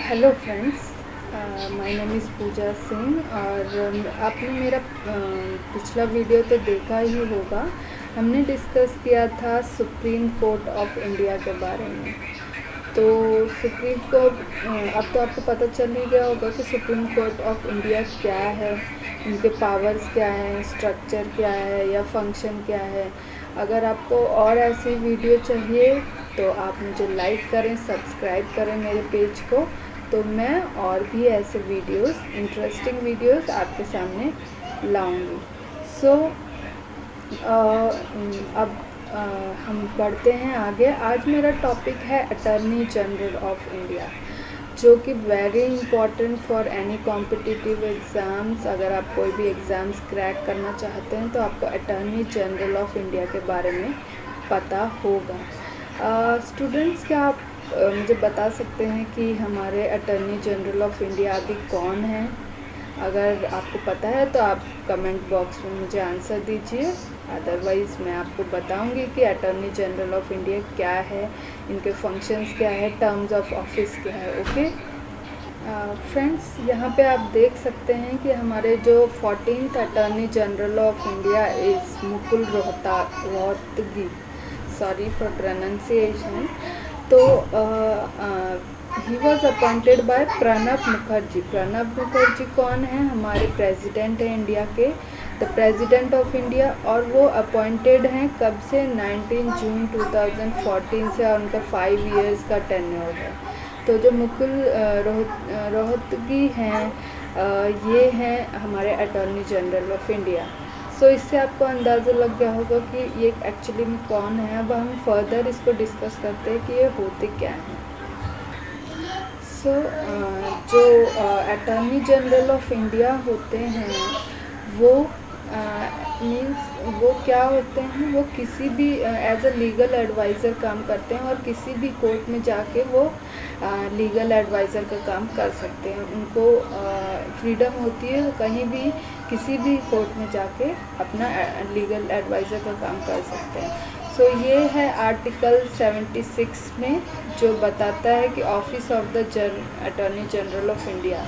Hello friends, my name is Pooja Singh. और आपने मेरा पिछला वीडियो तो देखा ही होगा। हमने डिस्कस किया था सुप्रीम कोर्ट ऑफ इंडिया के बारे में। तो सुप्रीम कोर्ट, अब तो आपको पता चल ही गया होगा कि सुप्रीम कोर्ट ऑफ इंडिया क्या है, उनके पावर्स क्या हैं, स्ट्रक्चर क्या है या फंक्शन क्या है। अगर आपको और ऐसी वीडियो चाहिए तो आप मुझे लाइक करें, सब्सक्राइब करें मेरे पेज को, तो मैं और भी ऐसे वीडियोस, इंटरेस्टिंग वीडियोस आपके सामने लाऊंगी। अब हम बढ़ते हैं आगे। आज मेरा टॉपिक है अटॉर्नी जनरल ऑफ इंडिया, जो कि very important for any competitive exams. अगर आप कोई भी एग्ज़ाम्स क्रैक करना चाहते हैं तो आपको अटॉर्नी जनरल ऑफ इंडिया के बारे में पता होगा। स्टूडेंट्स, क्या आप मुझे बता सकते हैं कि हमारे अटॉर्नी जनरल ऑफ इंडिया अभी कौन है? अगर आपको पता है तो आप कमेंट बॉक्स में मुझे आंसर दीजिए, अदरवाइज़ मैं आपको बताऊंगी कि अटॉर्नी जनरल ऑफ इंडिया क्या है, इनके फंक्शंस क्या है, टर्म्स ऑफ ऑफिस क्या है। ओके फ्रेंड्स, यहाँ पे आप देख सकते हैं कि हमारे जो 14th attorney general of India is Mukul Rohatgi, sorry for pronunciation. तो he was appointed by Pranab Mukherjee. Pranab Mukherjee कौन है? हमारे प्रेसिडेंट हैं इंडिया के, द प्रेसिडेंट ऑफ इंडिया। और वो अपॉइंटेड हैं कब से? 19 जून 2014 से, और उनका 5 इयर्स का टेन्योर है। तो जो मुकुल रोहतगी हैं, ये हैं हमारे अटॉर्नी जनरल ऑफ इंडिया। सो इससे आपको अंदाज़ा लग गया होगा कि ये एक्चुअली में कौन है। अब हम फर्दर इसको डिस्कस करते हैं कि ये होते क्या हैं। जो अटॉर्नी जनरल ऑफ इंडिया होते हैं वो मीन्स वो क्या होते हैं? वो किसी भी एज अ लीगल एडवाइज़र काम करते हैं और किसी भी कोर्ट में जाके वो लीगल एडवाइज़र का काम कर सकते हैं। उनको फ्रीडम होती है, कहीं भी किसी भी कोर्ट में जाके अपना लीगल एडवाइज़र का काम कर सकते हैं। सो ये है आर्टिकल 76 में, जो बताता है कि office of the attorney general of India,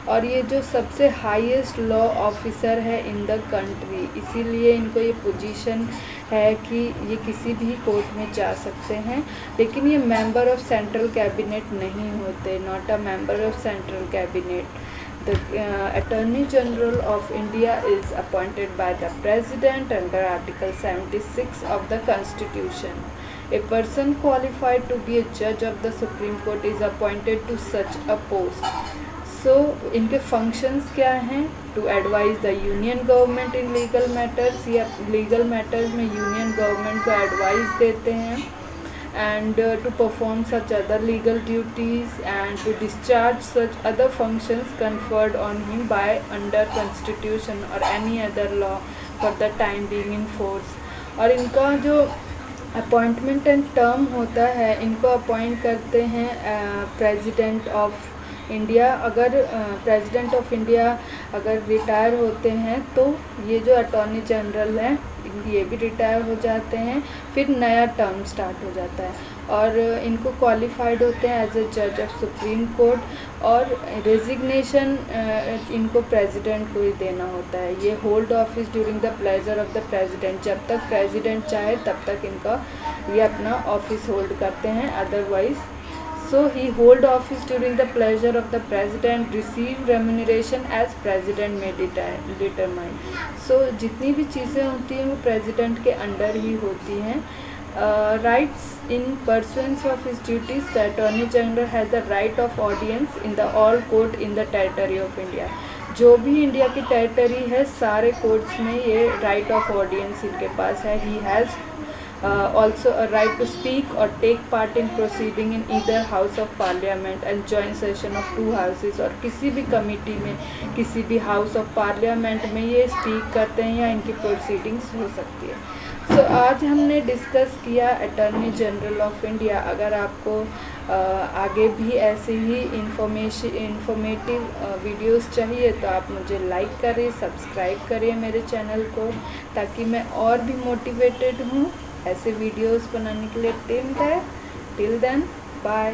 और ये जो सबसे हाईएस्ट लॉ ऑफिसर है इन द कंट्री, इसीलिए इनको ये पोजीशन है कि ये किसी भी कोर्ट में जा सकते हैं। लेकिन ये मेंबर ऑफ सेंट्रल कैबिनेट नहीं होते, not a member of central cabinet. The Attorney General of India is appointed by the President under Article 76 of the Constitution. A person qualified to be a judge of the Supreme Court is appointed to such a post. So, इनके functions क्या हैं? To advise the Union Government in legal matters, या legal matters में Union Government को advice देते हैं, and to perform such other legal duties and to discharge such other functions conferred on him by under constitution or any other law for the time being in force. और इनका जो appointment and term होता है, इनको appoint करते हैं president of India. अगर president of India अगर रिटायर होते हैं तो ये जो अटॉर्नी जनरल हैं ये भी रिटायर हो जाते हैं, फिर नया टर्म स्टार्ट हो जाता है। और इनको क्वालिफाइड होते हैं एज ए जज ऑफ सुप्रीम कोर्ट, और रेजिग्नेशन इनको प्रेसिडेंट को ही देना होता है। ये hold office during the pleasure of the president, जब तक प्रेसिडेंट चाहे तब तक इनका ये अपना ऑफिस होल्ड करते हैं, otherwise So he hold office during the pleasure of the president, receive remuneration as president may determine. So जितनी भी चीज़ें होती हैं वो president के अंडर ही होती हैं। Rights in pursuance of his duties, the attorney general has the right of audience in the all court in the territory of India. जो भी इंडिया की टेरिटरी है सारे कोर्ट्स में ये राइट ऑफ ऑडियंस इनके पास है। He has also a right to speak or take part in proceeding in either house of parliament and joint session of 2 houses, और किसी भी कमेटी में, किसी भी हाउस ऑफ पार्लियामेंट में ये स्पीक करते हैं या इनकी प्रोसीडिंग्स हो सकती है। सो आज हमने डिस्कस किया अटॉर्नी जनरल ऑफ इंडिया। अगर आपको आगे भी ऐसे ही इंफॉर्मेटिव वीडियोस चाहिए तो आप मुझे लाइक करें, सब्सक्राइब करें मेरे चैनल को, ताकि मैं और भी मोटिवेटेड हूँ ऐसे वीडियोस बनाने के लिए। Till then bye.